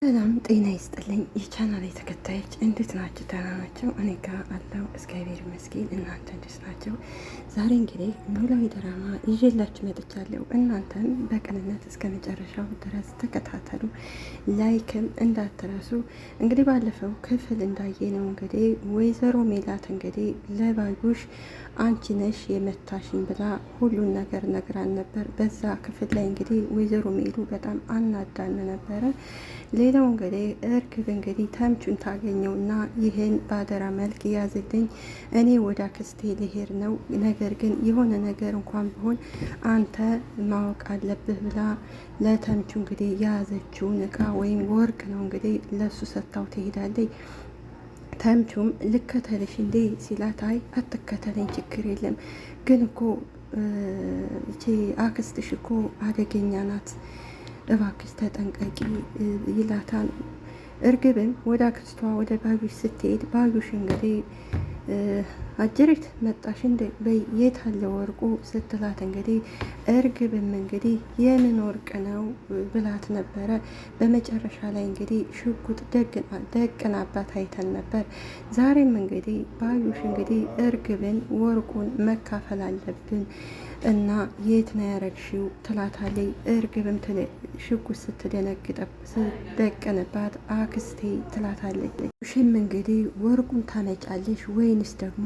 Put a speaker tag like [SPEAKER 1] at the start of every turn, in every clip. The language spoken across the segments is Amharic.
[SPEAKER 1] ሰላም ጤና ይስጥልኝ የቻናል ተከታዮች እንዴት ናቸው? ደህና ናቸው? እኔ ጋር አለው እግዚአብሔር ይመስገን። እናንተ እንዴት ናቸው? ዛሬ እንግዲህ ኖላዊ ድራማ ይዤላችሁ መጥቻለሁ። እናንተም በቅንነት እስከ መጨረሻው ድረስ ተከታተሉ፣ ላይክም እንዳትረሱ። እንግዲህ ባለፈው ክፍል እንዳየ ነው እንግዲህ ወይዘሮ ሜላት እንግዲህ ለባዩሽ አንቺ ነሽ የመታሽኝ ብላ ሁሉን ነገር ነግራን ነበር። በዛ ክፍል ላይ እንግዲህ ወይዘሮ ሜሉ በጣም አናዳን ነበረ። ሌላው እንግዲህ እርግብ እንግዲህ ተምቹን ታገኘውና ይህን ባደራ መልክ ያዝልኝ፣ እኔ ወደ አክስቴ ልሄድ ነው፣ ነገር ግን የሆነ ነገር እንኳን ቢሆን አንተ ማወቅ አለብህ ብላ ለተምቹ እንግዲህ የያዘችውን እቃ ወይም ወርቅ ነው እንግዲህ ለሱ ሰጥታው ትሄዳለች። ተምቹም ልከተልሽ እንዴ ሲላት፣ አይ አትከተለኝ ችግር የለም ግን እኮ እቺ አክስትሽ እኮ አደገኛ ናት እባክሽ ተጠንቀቂ ይላታል። እርግብም ወደ አክስቷ ወደ ባዩሽ ስትሄድ ባዩሽ እንግዲህ አጅሬት መጣሽ እንደ በይ የት አለ ወርቁ ስትላት እንግዲህ እርግብም እንግዲህ የምን ወርቅ ነው ብላት ነበረ። በመጨረሻ ላይ እንግዲህ ሽጉጥ ደግናባት አይተን ነበር። ዛሬም እንግዲህ ባዩሽ እንግዲህ እርግብን ወርቁን መካፈል አለብን እና የት ነው ያረግሽው ትላታለች። እርግብም ሽጉጥ ስትደቅንባት አክስቴ ትላታለች። ሽም እንግዲህ ወርቁን ታመጫለሽ ወይንስ ደግሞ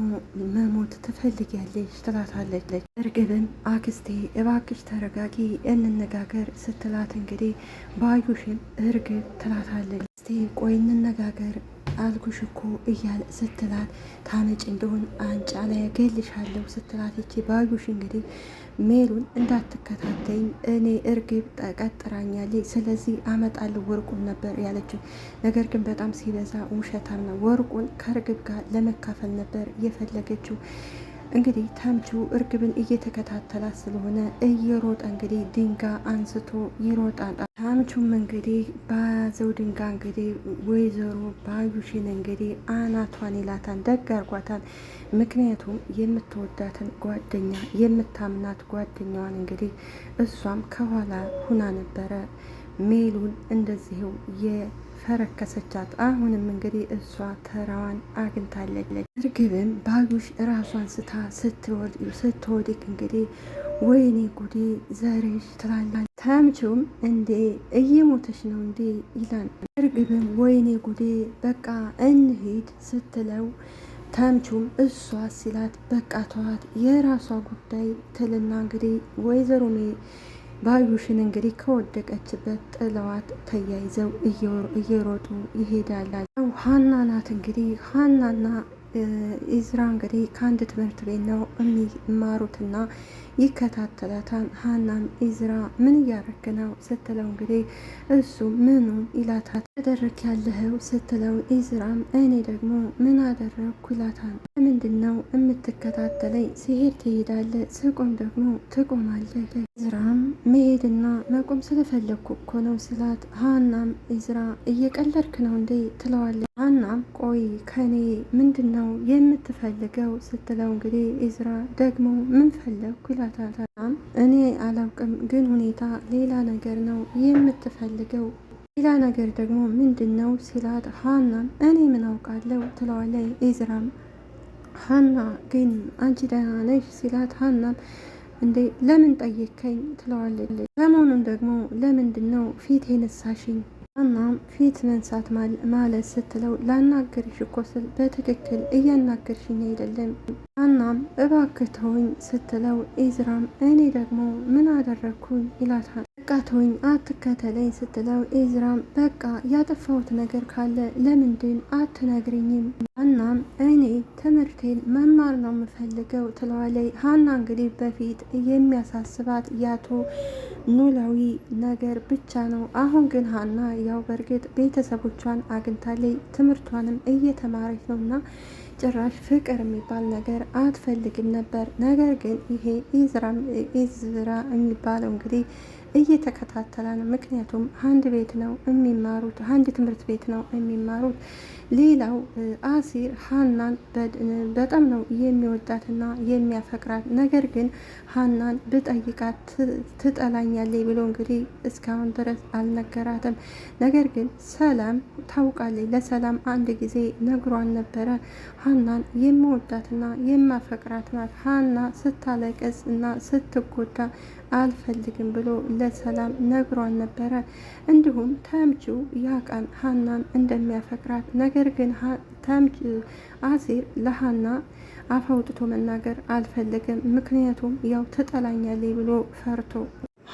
[SPEAKER 1] መሞት ትፈልጊያለሽ ትላታለች። እርግብም አክስቴ እባክሽ ተረጋጊ እንነጋገር ስትላት እንግዲህ ባዩሽም እርግብ ትላታለች። እስቴ ቆይ እንነጋገር አልኩሽ እኮ እያለ ስትላት ታመጭ እንደሆን አንጫ ላይ ገልሻለሁ ስትላት ይቺ ባዩሽ እንግዲህ ሜሉን እንዳትከታተኝ እኔ እርግብ ተቀጥራኛለች፣ ስለዚህ አመጣለሁ ወርቁን ነበር ያለችው። ነገር ግን በጣም ሲበዛ ውሸታም ነው። ወርቁን ከእርግብ ጋር ለመካፈል ነበር የፈለገችው። እንግዲህ ተምቹ እርግብን እየተከታተላት ስለሆነ እየሮጠ እንግዲህ ድንጋይ አንስቶ ይሮጣል። ተምቹም እንግዲህ በያዘው ድንጋይ እንግዲህ ወይዘሮ ባዩሽን እንግዲህ አናቷን ይላታን፣ ደግ አርጓታን። ምክንያቱም የምትወዳትን ጓደኛ የምታምናት ጓደኛዋን እንግዲህ እሷም ከኋላ ሁና ነበረ ሜሉን እንደዚህው የፈረከሰቻት። አሁንም እንግዲህ እሷ ተራዋን አግኝታለች። እርግብም ባዩሽ ራሷን ስታ ስትወድቅ እንግዲህ ወይኔ ጉዴ ዘርሽ ትላለች። ተምቹም እንዴ እየሞተች ነው እንዴ ይላል። እርግብም ወይኔ ጉዴ በቃ እንሂድ ስትለው ተምቹም እሷ ሲላት በቃ ተዋት የራሷ ጉዳይ ትልና እንግዲህ ወይዘሮ ባዩሽን እንግዲህ ከወደቀችበት ጥለዋት ተያይዘው እየሮጡ ይሄዳላል። ሀና ናት እንግዲህ ሀናና ኢዝራ እንግዲህ ከአንድ ትምህርት ቤት ነው የሚማሩትና ይከታተላታል። ሀናም ኢዝራ ምን እያረክ ነው ስትለው እንግዲህ እሱ ምኑን ይላታል። ተደረክ ያለኸው ስትለው ኢዝራም እኔ ደግሞ ምን አደረግኩ ይላታል። ምንድን ነው የምትከታተለኝ? ሲሄድ ትሄዳለህ፣ ስቆም ደግሞ ትቆማለህ። ኢዝራም መሄድና መቆም ስለፈለግኩ እኮ ነው ስላት፣ ሀናም ኢዝራ እየቀለድክ ነው እንዴ ትለዋለች። ሀናም ቆይ ከኔ ምንድን ነው የምትፈልገው ስትለው እንግዲህ ኢዝራ ደግሞ ምን ፈለግኩ ይላታል። እኔ አላውቅም ግን ሁኔታ ሌላ ነገር ነው የምትፈልገው፣ ሌላ ነገር ደግሞ ምንድን ነው ሲላት፣ ሀናም እኔ ምን አውቃለሁ ትለዋለች። ኢዝራም ሀና ግን አንቺ ደህና ነሽ ሲላት፣ ሀናም እንዴ ለምን ጠየከኝ ትለዋለች። ሰሞኑን ደግሞ ለምንድን ነው ፊት የነሳሽኝ? ሀናም ፊት መንሳት ማለት ስትለው ላናገርሽ እኮ ስል በትክክል እያናገርሽኝ አይደለም። ሀናም እባክህ ተወኝ ስትለው ኢዝራም እኔ ደግሞ ምን አደረግኩኝ ይላታል። በቃ ተወኝ አትከተለኝ ስትለው ኢዝራም በቃ ያጠፋሁት ነገር ካለ ለምንድን አትነግርኝም? ሀናም እኔ ትምህርቴን መማር ነው የምፈልገው ትለዋለች። ሀና እንግዲህ በፊት የሚያሳስባት ያቶ ኖላዊ ነገር ብቻ ነው። አሁን ግን ሀና ያው በእርግጥ ቤተሰቦቿን አግኝታለች፣ ትምህርቷንም እየተማረች ነው እና ጭራሽ ፍቅር የሚባል ነገር አትፈልግም ነበር። ነገር ግን ይሄ ኢዝራ የሚባለው እንግዲህ እየተከታተለ ነው። ምክንያቱም አንድ ቤት ነው የሚማሩት፣ አንድ ትምህርት ቤት ነው የሚማሩት። ሌላው አሲር ሀናን በጣም ነው የሚወዳትና የሚያፈቅራት። ነገር ግን ሀናን ብጠይቃት ትጠላኛለች ብሎ እንግዲህ እስካሁን ድረስ አልነገራትም። ነገር ግን ሰላም ታውቃለች። ለሰላም አንድ ጊዜ ነግሯን ነበረ። ሀናን የምወዳትና የማፈቅራት ናት። ሀና ስታለቅስ እና ስትጎዳ አልፈልግም ብሎ ለሰላም ነግሯን ነበረ። እንዲሁም ተምቹ ያውቃል ሀናን እንደሚያፈቅራት። ነገር ግን ተምቹ አሲር ለሀና አፍ አውጥቶ መናገር አልፈልግም። ምክንያቱም ያው ትጠላኛለች ብሎ ፈርቶ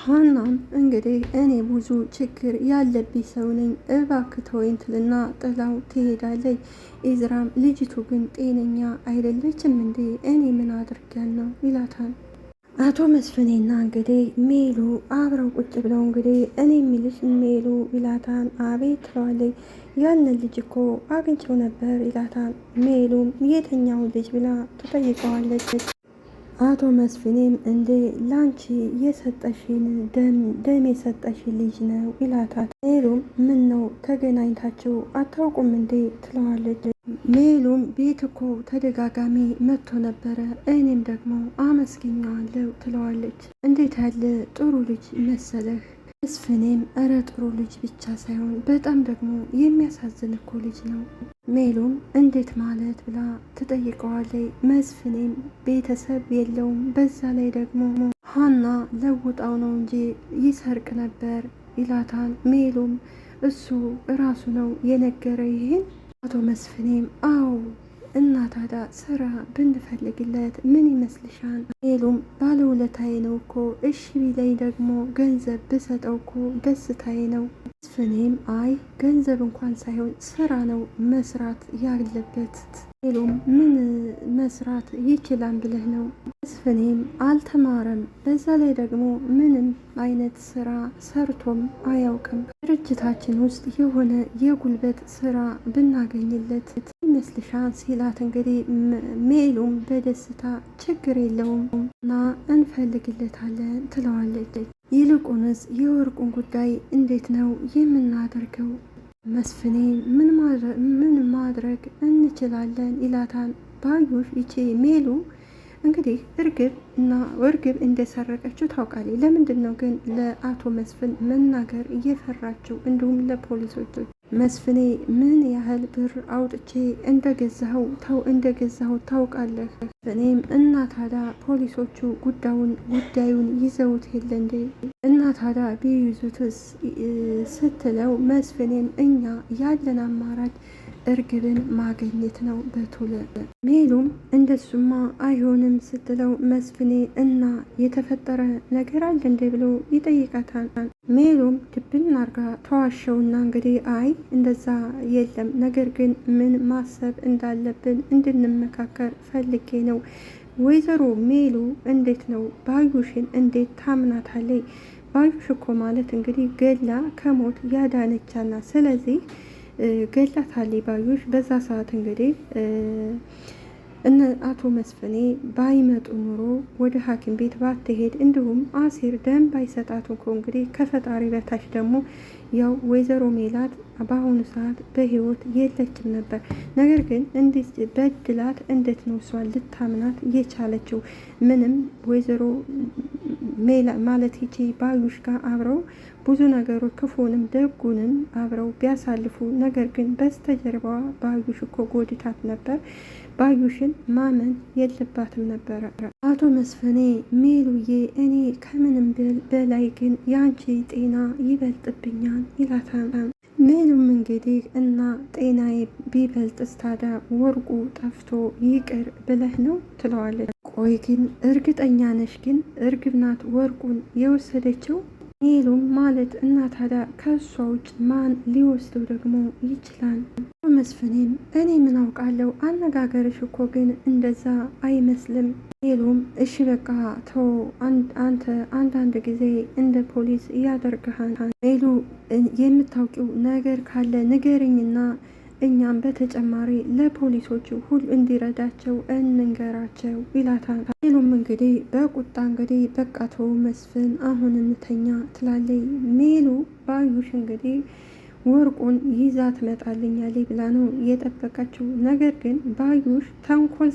[SPEAKER 1] ሀናም እንግዲህ እኔ ብዙ ችግር ያለብኝ ሰው ነኝ እባክህ ተወኝ ትልና ጥላው ትሄዳለች። ኢዝራም ልጅቱ ግን ጤነኛ አይደለችም እንዴ? እኔ ምን አድርጊያን ነው ይላታል። አቶ መስፍኔና እንግዲህ ሜሉ አብረው ቁጭ ብለው እንግዲህ እኔ የሚልሽ ሜሉ ይላታል። አቤት ትለዋለች። ያንን ልጅ እኮ አግኝቼው ነበር ይላታል። ሜሉም የተኛው ልጅ ብላ ትጠይቀዋለች። አቶ መስፍኔም እንዴ ላንቺ የሰጠሽን ደም የሰጠሽን ልጅ ነው ይላታል። ሜሉም ምን ነው ተገናኝታችሁ አታውቁም እንዴ ትለዋለች። ሜሉም ቤት እኮ ተደጋጋሚ መጥቶ ነበረ እኔም ደግሞ አመስግኘዋለሁ ትለዋለች። እንዴት ያለ ጥሩ ልጅ መሰለህ። መስፍኔም እረ ጥሩ ልጅ ብቻ ሳይሆን በጣም ደግሞ የሚያሳዝን እኮ ልጅ ነው። ሜሉም እንዴት ማለት ብላ ትጠይቀዋለች። መስፍኔም ቤተሰብ የለውም፣ በዛ ላይ ደግሞ ሀና ለውጣው ነው እንጂ ይሰርቅ ነበር ይላታል። ሜሉም እሱ እራሱ ነው የነገረ ይሄን። አቶ መስፍኔም አዎ እና ታዲያ ስራ ብንፈልግለት ምን ይመስልሻል? ሜሉም ባለውለታዬ ነው እኮ እሺ ቢለኝ ደግሞ ገንዘብ ብሰጠው እኮ ደስታዬ ነው። መስፍኔም አይ ገንዘብ እንኳን ሳይሆን ስራ ነው መስራት ያለበት። ሜሉም ምን መስራት ይችላል ብለህ ነው? መስፍኔም አልተማረም፣ በዛ ላይ ደግሞ ምንም አይነት ስራ ሰርቶም አያውቅም። ድርጅታችን ውስጥ የሆነ የጉልበት ስራ ብናገኝለት ይመስልሻል ሲላት እንግዲህ ሜሉም በደስታ ችግር የለውም እና እንፈልግለታለን ትለዋለች። ይልቁንስ የወርቁን ጉዳይ እንዴት ነው የምናደርገው? መስፍኔ ምን ማድረግ እንችላለን ይላታል። ባዩሽ ይቼ ሜሉ እንግዲህ እርግብ እንደሰረቀችው ታውቃለች። ለምንድን ነው ግን ለአቶ መስፍን መናገር እየፈራችው? እንዲሁም ለፖሊሶች መስፍኔ ምን ያህል ብር አውጥቼ እንደገዛኸው ታውቃለህ? እኔም እና ታዲያ ፖሊሶቹ ጉዳዩን ይዘውት የለ እንዴ? እና ታዲያ ቢይዙትስ ስትለው መስፍኔም እኛ ያለን አማራጭ እርግብን ማገኘት ነው በቶሎ። ሜሉም እንደሱማ አይሆንም ስትለው መስፍኔ እና የተፈጠረ ነገር አለ እንዴ ብሎ ይጠይቃታል። ሜሉም ድብን አርጋ ተዋሸውና እንግዲህ አይ እንደዛ የለም፣ ነገር ግን ምን ማሰብ እንዳለብን እንድንመካከር ፈልጌ ነው። ወይዘሮ ሜሉ እንዴት ነው ባዩሽን እንዴት ታምናታለች? ባዩሽ እኮ ማለት እንግዲህ ገላ ከሞት ያዳነቻና ስለዚህ ገላታለች ባዩሽ። በዛ ሰዓት እንግዲህ እነ አቶ መስፍኔ ባይመጡ ኑሮ ወደ ሐኪም ቤት ባትሄድ እንዲሁም አሲር ደም ባይሰጣት እኮ እንግዲህ ከፈጣሪ በታች ደግሞ ያው ወይዘሮ ሜላት በአሁኑ ሰዓት በህይወት የለችም ነበር። ነገር ግን እንዴት በድላት እንዴት ነው እሷ ልታምናት የቻለችው? ምንም ወይዘሮ ሜላት ማለት ይቺ ባዩሽ ጋር አብረው ብዙ ነገሮች ክፉንም ደጉንም አብረው ቢያሳልፉ፣ ነገር ግን በስተጀርባዋ ባዩሽ እኮ ጎድታት ነበር። ባዩሽን ማመን የለባትም ነበረ። አቶ መስፍኔ ሜሉዬ፣ እኔ ከምንም በላይ ግን የአንቺ ጤና ይበልጥብኛል ይላታል። ሜሉም እንግዲህ እና ጤናዬ ቢበልጥስ ታዲያ ወርቁ ጠፍቶ ይቅር ብለህ ነው ትለዋለች። ቆይ ግን እርግጠኛ ነሽ ግን እርግብ ናት ወርቁን የወሰደችው? ሜሉም ማለት እና ታዲያ ከእሷ ውጭ ማን ሊወስደው ደግሞ ይችላል? መስፍኔም እኔ ምን አውቃለሁ፣ አነጋገርሽ እኮ ግን እንደዛ አይመስልም። ሜሉም እሺ በቃ ተው፣ አንተ አንዳንድ ጊዜ እንደ ፖሊስ እያደርግሃል። ሜሉ የምታውቂው ነገር ካለ ንገርኝና እኛም በተጨማሪ ለፖሊሶቹ ሁሉ እንዲረዳቸው እንንገራቸው ይላታል። ሜሉም እንግዲህ በቁጣ እንግዲህ በቃ ተው መስፍን አሁን እንተኛ ትላለይ። ሜሉ ባዩሽ እንግዲህ ወርቁን ይዛ ትመጣልኛለች ብላ ነው የጠበቀችው። ነገር ግን ባዩሽ ተንኮል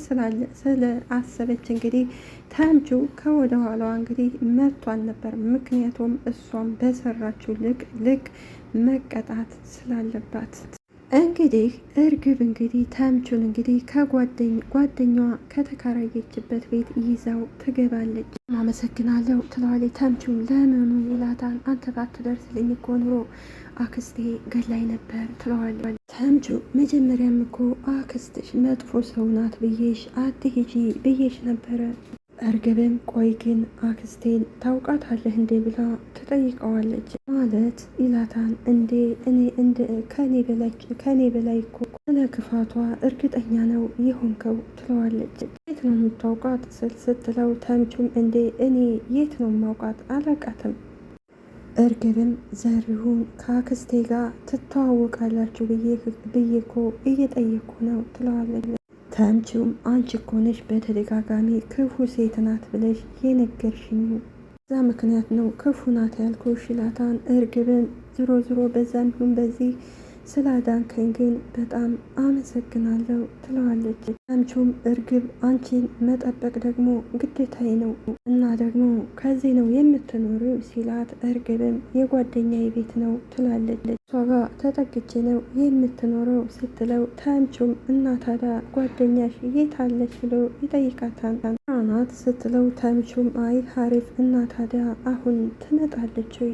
[SPEAKER 1] ስለ አሰበች እንግዲህ ተምቹ ከወደ ኋላዋ እንግዲህ መቷን ነበር። ምክንያቱም እሷም በሰራችው ልክ መቀጣት ስላለባት እንግዲህ እርግብ እንግዲህ ተምቹን እንግዲህ ከጓደኛዋ ከተከራየችበት ቤት ይዛው ትገባለች። አመሰግናለሁ ትለዋለች። ተምቹም ለምኑ ይላታል። አንተ ባትደርስልኝ እኮ ኑሮ አክስቴ ገላይ ነበር ትለዋለች። ተምቹ መጀመሪያም እኮ አክስትሽ መጥፎ ሰው ናት ብዬሽ አትሂጂ ብዬሽ ነበረ። እርግብም ቆይ ግን አክስቴን ታውቃታለህ እንዴ ብላ ትጠይቀዋለች። ማለት ይላታል። እንዴ እኔ ከኔ በላይ እኮ ስለ ክፋቷ እርግጠኛ ነው የሆንከው ትለዋለች። የት ነው የምታውቃት ስትለው ተምቹም እንዴ እኔ የት ነው የማውቃት አላውቃትም። እርግብም ዘሪሁን ከአክስቴ ጋር ትተዋወቃላችሁ ብዬ እኮ እየጠየኩ ነው ትለዋለች። ተምቹም አንቺ እኮ ነሽ በተደጋጋሚ ክፉ ሴት ናት ብለሽ የነገርሽኝ፣ እዛ ምክንያት ነው ክፉ ናት ያልኩሽ ይላታል። እርግብን ዝሮ በዛም ይሁን በዚህ ስላዳንከኝ ግን በጣም አመሰግናለሁ ትለዋለች። ተምቹም እርግብ አንቺን መጠበቅ ደግሞ ግዴታዬ ነው እና ደግሞ ከዚህ ነው የምትኖሪው ሲላት፣ እርግብም የጓደኛዬ ቤት ነው ትላለች። እሷ ጋር ተጠግቼ ነው የምትኖረው ስትለው፣ ተምቹም እና ታዲያ ጓደኛሽ የት አለች ብሎ ይጠይቃታል። ናት ስትለው፣ ተምቹም አይ ሀሪፍ እና ታዲያ አሁን ትመጣለች ወይ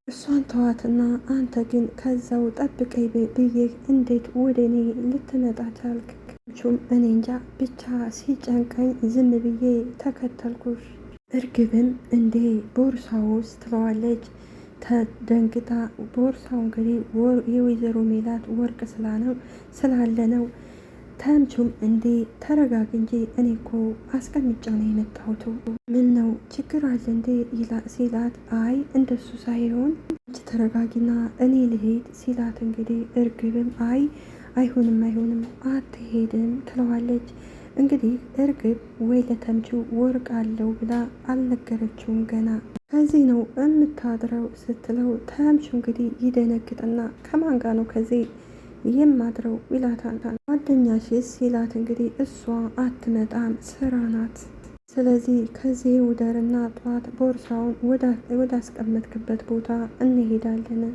[SPEAKER 1] እሷን ተዋትና አንተ ግን ከዛው ጠብቀኝ ብዬ እንዴት ወደ እኔ ልትመጣ ቻልክ? ተምቹም እኔ እንጃ ብቻ ሲጨንቀኝ ዝም ብዬ ተከተልኩሽ። እርግብም እንዴ ቦርሳ ውስጥ ትለዋለች። ተደንግጣ ቦርሳው እንግዲህ የወይዘሮ ሜላት ወርቅ ስላለ ነው። ተምቹም እንዴ ተረጋግ እንጂ እኔ እኮ አስቀምጫው ነው የመጣሁት። ምን ነው ችግር አለ እንዴ ሲላት፣ አይ እንደሱ ሳይሆን አንቺ ተረጋጊና እኔ ልሄድ ሲላት፣ እንግዲህ እርግብም አይ አይሆንም አትሄድም ትለዋለች። እንግዲህ እርግብ ወይ ለተምቹ ወርቅ አለው ብላ አልነገረችውም ገና ከዚህ ነው የምታድረው ስትለው፣ ተምቹ እንግዲህ ይደነግጥና ከማን ጋር ነው ከዚህ የማድረው ይላታል። ጓደኛሽስ ሲላት፣ እንግዲህ እሷ አትመጣም ስራ ናት። ስለዚህ ከዚህ ውደርና ጠዋት ቦርሳውን ወደ አስቀመጥክበት ቦታ እንሄዳለን።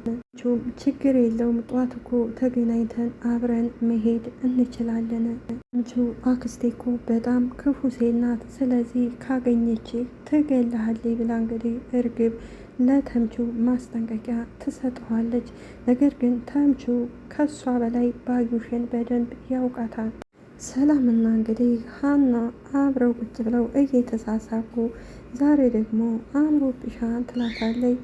[SPEAKER 1] ችግር የለውም ጠዋት እኮ ተገናኝተን አብረን መሄድ እንችላለን። ተምቹ አክስቴ እኮ በጣም ክፉ ሴት ናት፣ ስለዚህ ካገኘች ትገልሃለች ብላ እንግዲህ እርግብ ለተምቹ ማስጠንቀቂያ ትሰጠዋለች። ነገር ግን ተምቹ ከሷ በላይ ባዩሽን በደንብ ያውቃታል። ሰላምና እንግዲህ ሀና አብረው ቁጭ ብለው እየተሳሳቁ ዛሬ ደግሞ አምሮብሻል ትላታለች።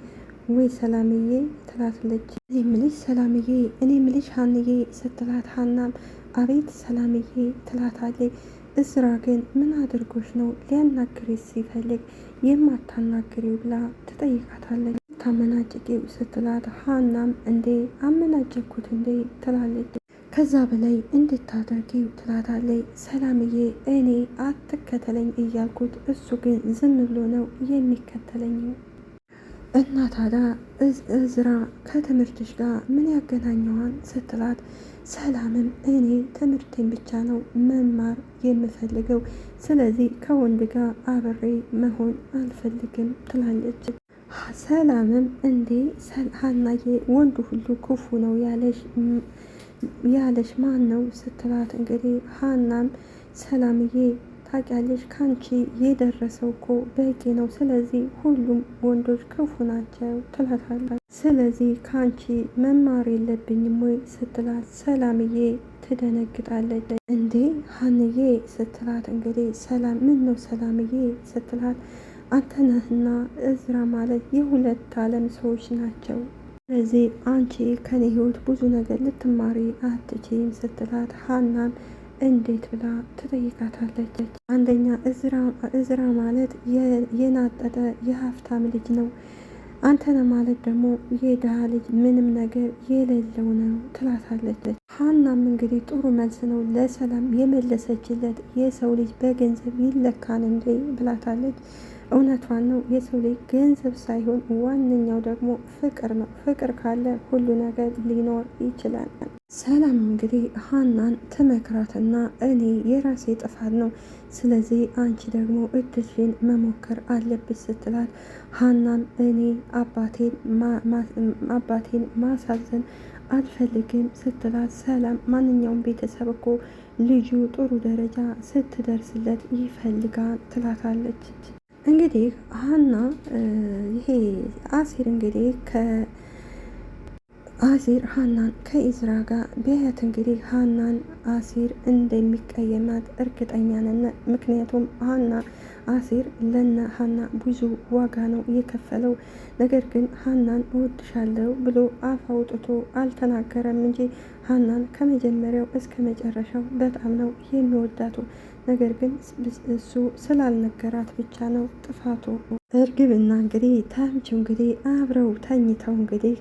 [SPEAKER 1] ወይ ሰላምዬ ትላትለች። እኔ ምልሽ ሰላምዬ እኔ ምልሽ ሀንዬ ስትላት፣ ሀናም አቤት ሰላምዬ ትላታለች። እስራ ግን ምን አድርጎች ነው ሊያናግርሽ ሲፈልግ የማታናግሪው ብላ ትጠይቃታለች። ታመናጭቂው ስትላት፣ ሀናም እንዴ አመናጨኩት እንዴ ትላለች። ከዛ በላይ እንድታደርጊው ትላታለች። ሰላምዬ እኔ አትከተለኝ እያልኩት እሱ ግን ዝም ብሎ ነው የሚከተለኝ እና ታዲያ እዝራ ከትምህርትሽ ጋር ምን ያገናኘዋል ስትላት፣ ሰላምም እኔ ትምህርቴን ብቻ ነው መማር የምፈልገው፣ ስለዚህ ከወንድ ጋር አብሬ መሆን አልፈልግም ትላለች። ሰላምም እንዴ ሀናዬ ወንዱ ሁሉ ክፉ ነው ያለሽ ማን ነው ስትላት፣ እንግዲህ ሀናም ሰላምዬ ታውቂያለሽ ካንቺ የደረሰው እኮ በቂ ነው፣ ስለዚህ ሁሉም ወንዶች ክፉ ናቸው ትላታለች። ስለዚህ ካንቺ መማር የለብኝም ወይ ስትላት፣ ሰላምዬ ትደነግጣለች። እንዴ ሀንዬ ስትላት፣ እንግዲህ ሰላም ምን ነው ሰላምዬ ስትላት፣ አንተነህና እዝራ ማለት የሁለት ዓለም ሰዎች ናቸው፣ ስለዚህ አንቺ ከኔ ህይወት ብዙ ነገር ልትማሪ አትችይም ስትላት፣ ሀናም እንዴት ብላ ትጠይቃታለች። አንደኛ እዝራ ማለት የናጠጠ የሀብታም ልጅ ነው። አንተነ ማለት ደግሞ የድሃ ልጅ ምንም ነገር የሌለው ነው ትላታለች። ሀናም እንግዲህ ጥሩ መልስ ነው ለሰላም የመለሰችለት። የሰው ልጅ በገንዘብ ይለካን እንዴ ብላታለች። እውነቷን ነው። የሰው ልጅ ገንዘብ ሳይሆን ዋነኛው ደግሞ ፍቅር ነው። ፍቅር ካለ ሁሉ ነገር ሊኖር ይችላል። ሰላም እንግዲህ ሀናን ትመክራትና እኔ የራሴ ጥፋት ነው፣ ስለዚህ አንቺ ደግሞ እድልሽን መሞከር አለብሽ ስትላት፣ ሀናን እኔ አባቴን ማሳዘን አልፈልግም ስትላት፣ ሰላም ማንኛውም ቤተሰብ እኮ ልጁ ጥሩ ደረጃ ስትደርስለት ይፈልጋል ትላታለች። እንግዲህ ሀና ይሄ አሲር እንግዲህ አሲር ሀናን ከኢዝራ ጋር ቢያያት እንግዲህ ሀናን አሲር እንደሚቀየማት እርግጠኛ ነን። ምክንያቱም ሀና አሲር ለነ ሀና ብዙ ዋጋ ነው የከፈለው። ነገር ግን ሀናን እወድሻለሁ ብሎ አፍ አውጥቶ አልተናገረም እንጂ ሀናን ከመጀመሪያው እስከ መጨረሻው በጣም ነው የሚወዳቱ። ነገር ግን እሱ ስላልነገራት ብቻ ነው ጥፋቱ። እርግብና እንግዲህ ተምቹ እንግዲህ አብረው ተኝተው እንግዲህ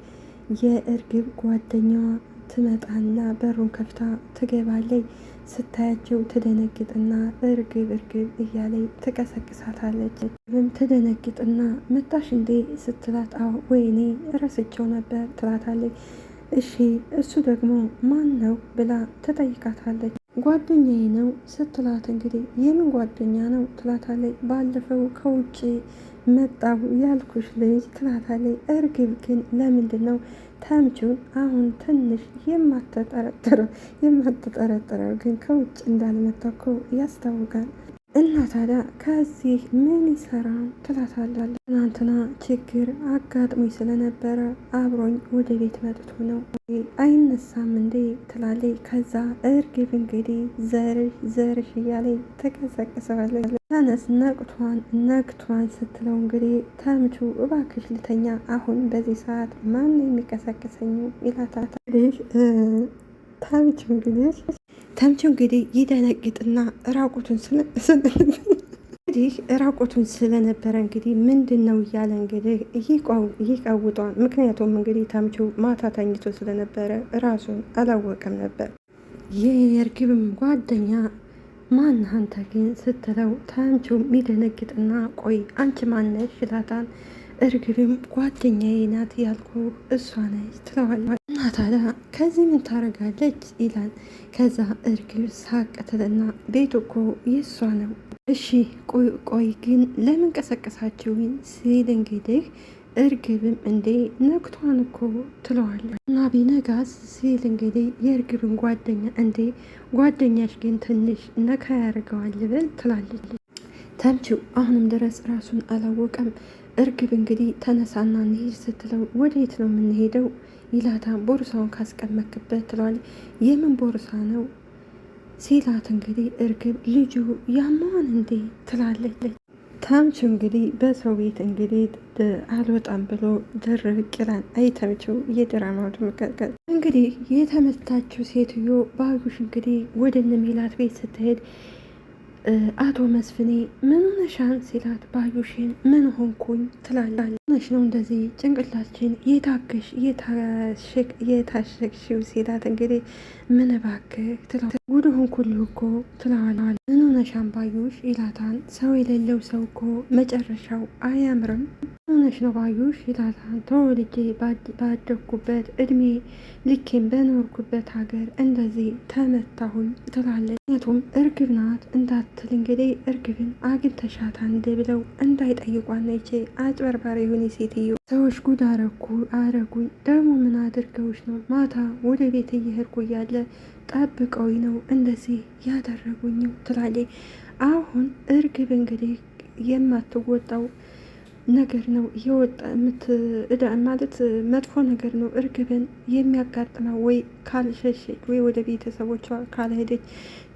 [SPEAKER 1] የእርግብ ጓደኛዋ ትመጣና በሩን ከፍታ ትገባለች። ስታያቸው ትደነግጥና እርግብ እርግብ እያለች ትቀሰቅሳታለች። እርግብም ትደነግጥና መጣሽ እንዴ ስትላት፣ አዎ ወይኔ ረስቸው ነበር ትላታለች። እሺ እሱ ደግሞ ማን ነው ብላ ትጠይቃታለች። ጓደኛዬ ነው ስትላት፣ እንግዲህ የምን ጓደኛ ነው ትላታለች። ባለፈው ከውጭ መጣሁ ያልኩሽ ልጅ ትላታለች። እርግብ ግን ለምንድን ነው ተምቹን አሁን ትንሽ የማትጠረጥረው ግን ከውጭ እንዳልመጣ እኮ ያስታውቃል። እና ታዲያ ከዚህ ምን ይሰራ ትላታላለች። ትናንትና ችግር አጋጥሞኝ ስለነበረ አብሮኝ ወደ ቤት መጥቶ ነው አይነሳም እንዴ ትላለች። ከዛ እርግብ እንግዲህ ዘርሽ እያለች ተቀሰቅሰዋለች። ተነስ ነቅቷን ስትለው እንግዲህ ተምቹ እባክሽ ልተኛ፣ አሁን በዚህ ሰዓት ማን የሚቀሰቅሰኝ ይላታል። ተምቹ እንግዲህ ይደነግጥና ራቁቱን ስለነበረ እንግዲህ ምንድን ነው እያለ እንግዲህ ይቀውጧል። ምክንያቱም እንግዲህ ተምቹ ማታ ተኝቶ ስለነበረ ራሱን አላወቀም ነበር። የእርግብም ጓደኛ ማን አንተ ግን ስትለው ተምቹ ይደነግጥና ቆይ አንቺ ማነሽ ይላታል። እርግብም ጓደኛዬ ናት ያልኩ እሷ ነች ትለዋለች። እና ታዲያ ከዚህ ምን ታደርጋለች ይላል። ከዛ እርግብ ሳቅ ትልና ቤቱ እኮ የእሷ ነው፣ እሺ ቆይ ግን ለምን ቀሰቀሳችሁኝ ሲል እንግዲህ እርግብም እንዴ ነግቷን እኮ ትለዋለች። እና ቢነጋስ ሲል እንግዲህ የእርግብን ጓደኛ እንዴ ጓደኛሽ ግን ትንሽ ነካ ያደርገዋል ብል ትላለች። ተምቹ አሁንም ድረስ ራሱን አላወቀም። እርግብ እንግዲህ ተነሳና እንሂድ ስትለው ወዴት ነው የምንሄደው ይላታ። ቦርሳውን ካስቀመክበት ትለዋል። የምን ቦርሳ ነው ሲላት እንግዲህ እርግብ ልጁ ያማን እንዴ ትላለች። ተምቹ እንግዲህ በሰው ቤት እንግዲህ አልወጣም ብሎ ድርቅ ይላል። አይ ተምቹ የድራማው ድምቀት እንግዲህ የተመታችው ሴትዮ ባዩሽ እንግዲህ ወደ እነ ሜላት ቤት ስትሄድ አቶ መስፍኔ ምን ሆነሻን ሲላት፣ ባዩሽን ምን ሆንኩኝ ትላለች። ሆነሽ ነው እንደዚህ ጭንቅላችን የታሸግሽው ሲላት፣ እንግዲህ ምን እባክህ ትለው ጉድ ሆንኩልህ እኮ ትለዋለች። ምን ሆነሻን ባዩሽ ይላታል። ሰው የሌለው ሰው እኮ መጨረሻው አያምርም። ሆነሽ ነው ባዩሽ ይላታል። ተወልጄ ባደግኩበት እድሜ ልኬን በኖርኩበት ሀገር እንደዚህ ተመታሁኝ ትላለች። ምክንያቱም እርግብ ናት እንዳትል እንግዲህ እርግብን አግኝተሻት አንድ ብለው እንዳይጠይቋን ይቼ አጭበርባሪ የሆነ ሴትዮ ሰዎች ጉድ አረጉኝ። ደግሞ ምን አድርገውሽ ነው? ማታ ወደ ቤት እየሄድኩ እያለ ጠብቀውኝ ነው እንደዚህ ያደረጉኝ ትላለች። አሁን እርግብ እንግዲህ የማትወጣው ነገር ነው የወጣ ማለት መጥፎ ነገር ነው እርግብን የሚያጋጥመው። ወይ ካልሸሸች ወይ ወደ ቤተሰቦቿ ካልሄደች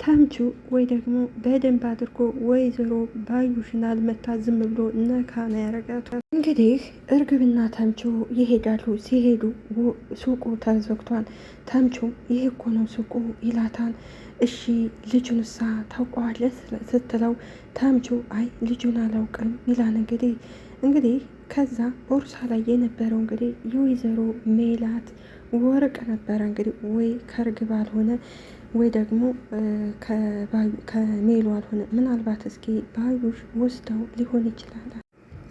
[SPEAKER 1] ተምቹ ወይ ደግሞ በደንብ አድርጎ ወይዘሮ ባዩሽን አልመታ ዝም ብሎ ነካ ነው ያረጋታል። እንግዲህ እርግብና ተምቹ ይሄዳሉ። ሲሄዱ ሱቁ ተዘግቷል። ተምቹ ይሄ እኮ ነው ሱቁ ይላታል። እሺ ልጁን እሳ ታውቀዋለህ ስትለው ተምቹ አይ ልጁን አላውቅም ይላል። እንግዲህ ከዛ ቦርሳ ላይ የነበረው እንግዲህ የወይዘሮ ሜላት ወርቅ ነበረ። እንግዲህ ወይ ከእርግብ አልሆነ ወይ ደግሞ ከሜሉ አልሆነ፣ ምናልባት እስኪ ባዩሽ ወስደው ሊሆን ይችላል።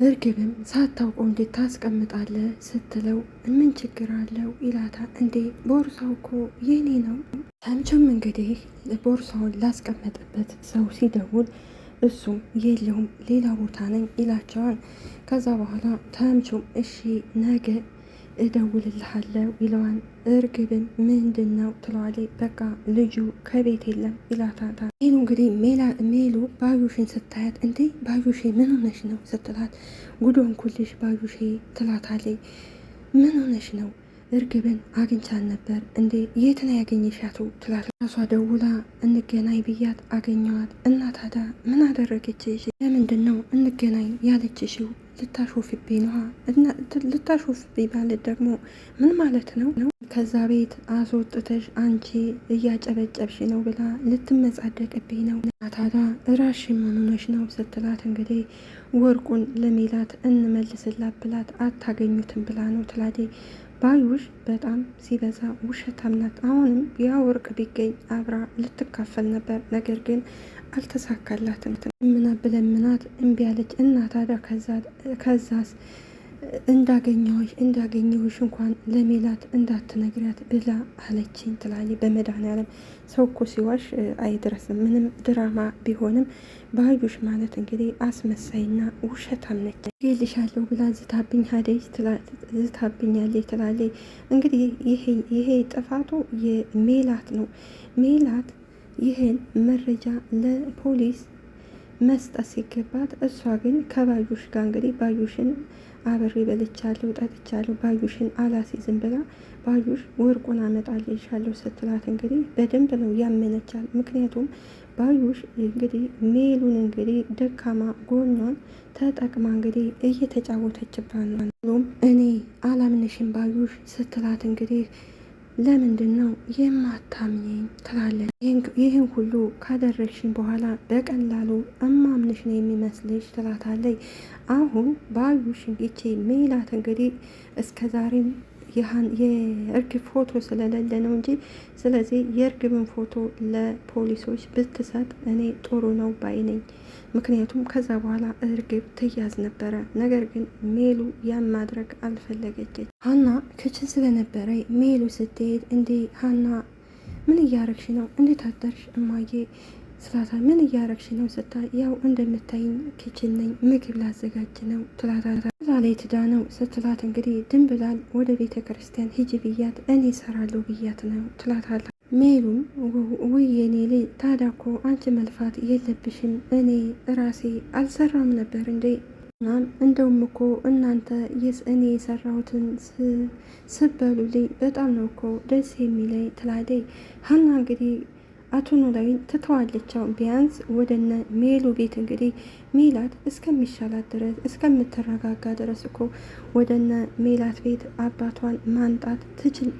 [SPEAKER 1] እርግብም ሳታውቀው እንዴት ታስቀምጣለህ ስትለው ምን ችግር አለው ይላታል። እንዴ ቦርሳው እኮ የኔ ነው። ተምቹም እንግዲህ ቦርሳውን ላስቀመጠበት ሰው ሲደውል እሱም የለውም ሌላ ቦታ ነኝ ይላቸዋል። ከዛ በኋላ ተምቹም እሺ ነገ እደውልልሃለሁ ይለዋል። እርግብን ምንድን ነው ትለዋለች። በቃ ልጁ ከቤት የለም ይላታል። ሜሉ እንግዲህ ሜሉ ባዩሽን ስታያት እንዴ ባዩሼ ምን ሆነሽ ነው ስትላት ጉዶን ኩልሽ ባዩሼ ትላታለች። ምን ሆነሽ ነው? እርግብን አግኝቻን ነበር። እንዴ የት ነው ያገኘሻት ትላት። ራሷ ደውላ እንገናኝ ብያት አገኘዋት። እና ታዲያ ምን አደረገችሽ? ለምንድን ነው እንገናኝ ያለችሽው? ልታሾፍብኝ ነዋ። ልታሾፍብኝ ማለት ደግሞ ምን ማለት ነው? ከዛ ቤት አስወጥተሽ አንቺ እያጨበጨብሽ ነው ብላ ልትመጻደቅብኝ ነው። ታዲያ እራሽ ምን ሆነሽ ነው ስትላት እንግዲህ ወርቁን ለሜላት እንመልስላት ብላት አታገኙትም ብላ ነው ትላለች። ባዩሽ በጣም ሲበዛ ውሸታም ናት። አሁንም ያ ወርቅ ቢገኝ አብራ ልትካፈል ነበር፣ ነገር ግን አልተሳካላትም። ብለምናት እምቢ አለች። እና ታዲያ ከዛስ እንዳገኘሁሽ እንኳን ለሜላት እንዳትነግሪያት ብላ አለችኝ ትላለች። በመድኃኒዓለም ሰው እኮ ሲዋሽ አይድረስም። ምንም ድራማ ቢሆንም ባዩሽ ማለት እንግዲህ አስመሳይና ውሸታም ነች። ጌልሻለሁ ብላ ዝታብኝ ሀደች ዝታብኛለች ትላለች። እንግዲህ ይሄ ጥፋቱ የሜላት ነው። ሜላት ይህን መረጃ ለፖሊስ መስጠት ሲገባት እሷ ግን ከባዩሽ ጋር እንግዲህ ባዩሽን አብሬ በልቻለሁ ጠጥቻለሁ ባዩሽን አላሲዝም ብላ ባዩሽ ወርቁን አመጣልሻለሁ ስትላት እንግዲህ በደንብ ነው ያመነቻል። ምክንያቱም ባዩሽ እንግዲህ ሜሉን እንግዲህ ደካማ ጎኗን ተጠቅማ እንግዲህ እየተጫወተችባት ነው። እኔ አላምንሽም ባዩሽ ስትላት እንግዲህ ለምንድን ነው የማታምኘኝ ትላለች። ይህን ሁሉ ካደረግሽኝ በኋላ በቀላሉ እማምንሽ ነው የሚመስልሽ ትላታለች። አሁን ባዩሽ ይቺ ሜላት እንግዲህ እስከ ዛሬም የእርግብ ፎቶ ስለሌለ ነው እንጂ ስለዚህ የእርግብን ፎቶ ለፖሊሶች ብትሰጥ እኔ ጥሩ ነው ባይ ነኝ። ምክንያቱም ከዛ በኋላ እርግብ ትያዝ ነበረ። ነገር ግን ሜሉ ያን ማድረግ አልፈለገችም። ሀና ክችን ስለነበረ ሜሉ ስትሄድ እንዴ ሀና ምን እያረግሽ ነው? እንዴት አደርሽ እማዬ ስላታ ምን እያረግሽ ነው ስታ ያው እንደምታይኝ ክችን ነኝ ምግብ ላዘጋጅ ነው ትላታታ። ላይ ትዳ ነው ስትላት እንግዲህ ድንብላል ወደ ቤተ ክርስቲያን ሂጂ ብያት እኔ እሰራለሁ ብያት ነው ትላታታ። ሜሉም ውይ የኔ ልጅ ታዲያ እኮ አንቺ መልፋት የለብሽም እኔ ራሴ አልሰራም ነበር እንዴ? እናም እንደውም እኮ እናንተ እኔ የሰራሁትን ስበሉልኝ በጣም ነው እኮ ደስ የሚለኝ ትላለች ሀና። እንግዲህ አቶ ኖላዊን ትተዋለቻው ቢያንስ ወደነ ሜሉ ቤት እንግዲህ ሜላት እስከሚሻላት ድረስ እስከምትረጋጋ ድረስ እኮ ወደነ ሜላት ቤት አባቷን ማንጣት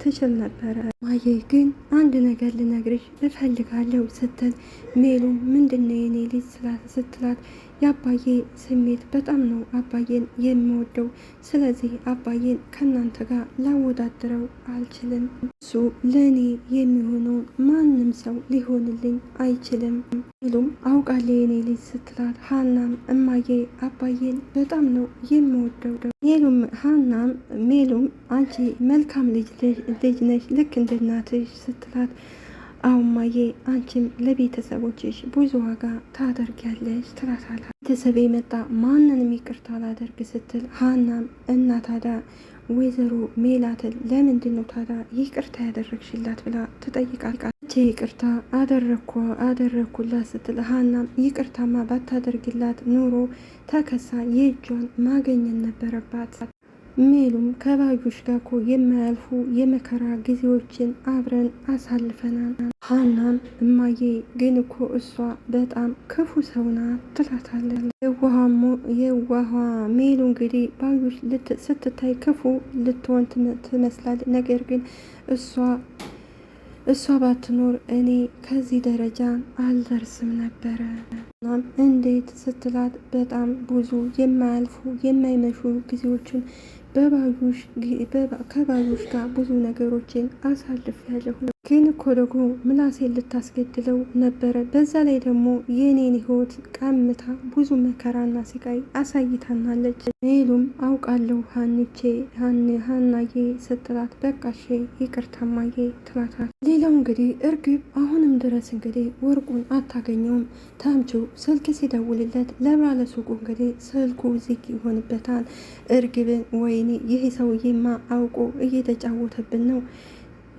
[SPEAKER 1] ትችል ነበረ። ማየ ግን አንድ ነገር ልነግርሽ እፈልጋለሁ ስትል ሜሉ ምንድነው የኔ ልጅ ስትላት የአባዬ ስሜት በጣም ነው አባዬን የሚወደው። ስለዚህ አባዬን ከእናንተ ጋር ላወዳድረው አልችልም። እሱ ለእኔ የሚሆነው ማንም ሰው ሊሆንልኝ አይችልም። ሜሉም አውቃለሁ የኔ ልጅ ስትላት ሀናም እማዬ አባዬን በጣም ነው የሚወደው። ሜሉም አንቺ መልካም ልጅ ነሽ ልክ እንደ እናትሽ ስትላት አውማዬ አንቺም ለቤተሰቦችሽ ብዙ ዋጋ ታደርጊያለሽ ትላታለች። ቤተሰብ የመጣ ማንንም ይቅርታ አላደርግ ስትል ሀናም እና ታዲያ ወይዘሮ ሜላትን ለምንድን ነው ታዲያ ይቅርታ ያደረግሽላት ብላ ትጠይቃለች። ይቅርታ አደረግኩላት ስትል ሀናም ይቅርታማ ባታደርግላት ኑሮ ተከሳ የእጇን ማገኘት ነበረባት። ሜሉም ከባዩሽ ጋር እኮ የማያልፉ የመከራ ጊዜዎችን አብረን አሳልፈናል። ሀናም እማዬ ግን እኮ እሷ በጣም ክፉ ሰው ናት ትላታለች። የዋሃ ሜሉ እንግዲህ ባዩሽ ስትታይ ክፉ ልትሆን ትመስላል። ነገር ግን እሷ እሷ ባትኖር እኔ ከዚህ ደረጃ አልደርስም ነበረ። እናም እንዴት ስትላት በጣም ብዙ የማያልፉ የማይመሹ ጊዜዎችን ከባዩሽ ጋር ብዙ ነገሮችን አሳልፌያለሁ። ግን እኮ ደግሞ ምላሴን ልታስገድለው ነበረ። በዛ ላይ ደግሞ የኔን ህይወት ቀምታ ብዙ መከራና ስቃይ አሳይታናለች። ሜሉም አውቃለሁ ሀናዬ ስትላት በቃሽ ይቅርታማዬ ትላታል። ሌላው እንግዲህ እርግብ አሁንም ድረስ እንግዲህ ወርቁን አታገኘውም። ተምቹ ስልክ ሲደውልለት ለባለ ሱቁ እንግዲህ ስልኩ ዝግ ይሆንበታል። እርግብን ወይኔ ይህ ሰውዬማ አውቆ እየተጫወተብን ነው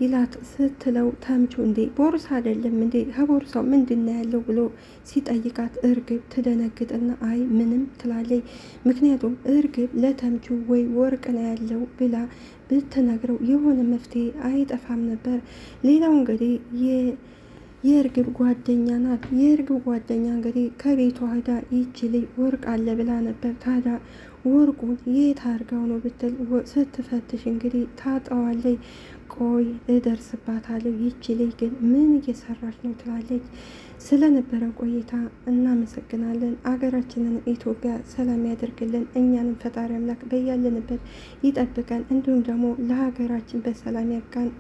[SPEAKER 1] ይላት ስትለው ተምቹ እንዴ ቦርሳ አይደለም እንዴ ከቦርሳው ምንድን ነው ያለው ብሎ ሲጠይቃት እርግብ ትደነግጥና አይ ምንም ትላለች። ምክንያቱም እርግብ ለተምቹ ወይ ወርቅ ነው ያለው ብላ ብትነግረው የሆነ መፍትሄ አይጠፋም ነበር። ሌላው እንግዲህ የእርግብ ጓደኛ ናት። የእርግብ ጓደኛ እንግዲህ ከቤቷ ሄዳ ይችል ወርቅ አለ ብላ ነበር። ታዲያ ወርቁን የት አድርጋው ነው ብትል ስትፈትሽ እንግዲህ ታጠዋለች። ቆይ እደርስባታለሁ ይቺ ልጅ ግን ምን እየሰራች ነው ትላለች። ስለነበረ ቆይታ እናመሰግናለን። አገራችንን ኢትዮጵያ ሰላም ያደርግልን። እኛንም ፈጣሪ አምላክ በያለንበት ይጠብቀን። እንዲሁም ደግሞ ለሀገራችን በሰላም ያብቃን።